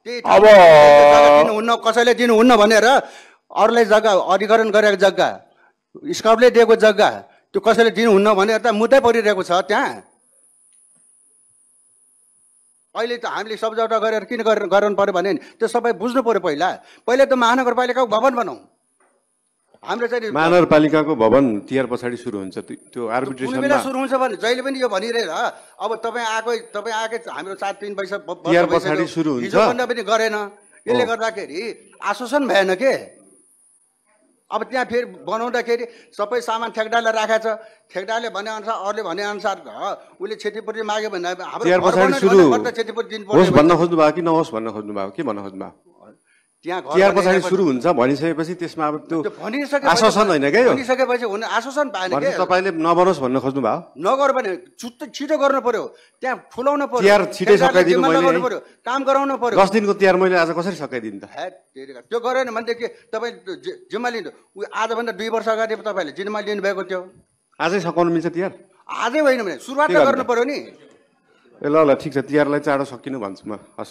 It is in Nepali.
त्यही अब जग्गा दिनुहुन्न, कसैले दिनुहुन्न भनेर अरूलाई जग्गा अधिग्रहण गरेको जग्गा, स्काउटले दिएको जग्गा त्यो कसैले दिनुहुन्न भनेर त मुद्दै परिरहेको छ त्यहाँ। अहिले त हामीले सम्झौता गरेर किन गर्नु पर्यो भने त्यो सबै बुझ्नु पर्यो। पहिला त महानगरपालिकाको भवन बनाऊ। हाम्रो चाहिँ महानगरपालिकाको भवन तिहार पछाडि सुरु हुन्छ, त्यो आर्बिट्रेसनमा बेला सुरु हुन्छ भने जहिले पनि यो भनिरहेर अब तपाईँ आएकै हाम्रो 7-3 वर्ष तिहार पछाडि सुरु हुन्छ, हिजोभन्दा पनि गरेन। यसले गर्दाखेरि आश्वासन भएन के। अब त्यहाँ फेरि बनाउँदाखेरि सबै सामान ठेकदारले राखेको छ, ठेकदारले भनेअनुसार अरूले भनेअनुसार उसले क्षतिपूर्ति माग्यो भने तिहार पछाडि सुरु क्षतिपूर्ति दिनु होस् भन्न खोज्नु भएको कि नहोस् भन्न खोज्नु भएको, के भन्न खोज्नु भएको? त्यहाँ तिहार पछाडि सुरु हुन्छ भनिसकेपछि त्यसमा अब त्यो आश्वासन होइन क्या, यो भनिसकेपछि हुने आश्वासन पाएन के। तपाईँले नबनोस् भन्न खोज्नु भयो? नगर भने छिटो गर्नु पर्यो, त्यहाँ खुलाउनु पर्यो, तिहार छिटै सकाइदिनु मैले, काम गराउनु पर्यो। 10 दिनको तिहार मैले आज कसरी सकाइदिनु त? त्यो गरेन भनेदेखि तपाईँ जिम्मा लिनु। आजभन्दा 2 वर्ष अगाडि तपाईँले जिम्मा लिनुभएको थियो, आजै सकाउनु मिल्छ तिहार? आजै होइन भने सुरुवात गर्नु पर्यो नि। ल ठिक छ, तिहारलाई चाँडो सकिनु भन्छु म। हस्।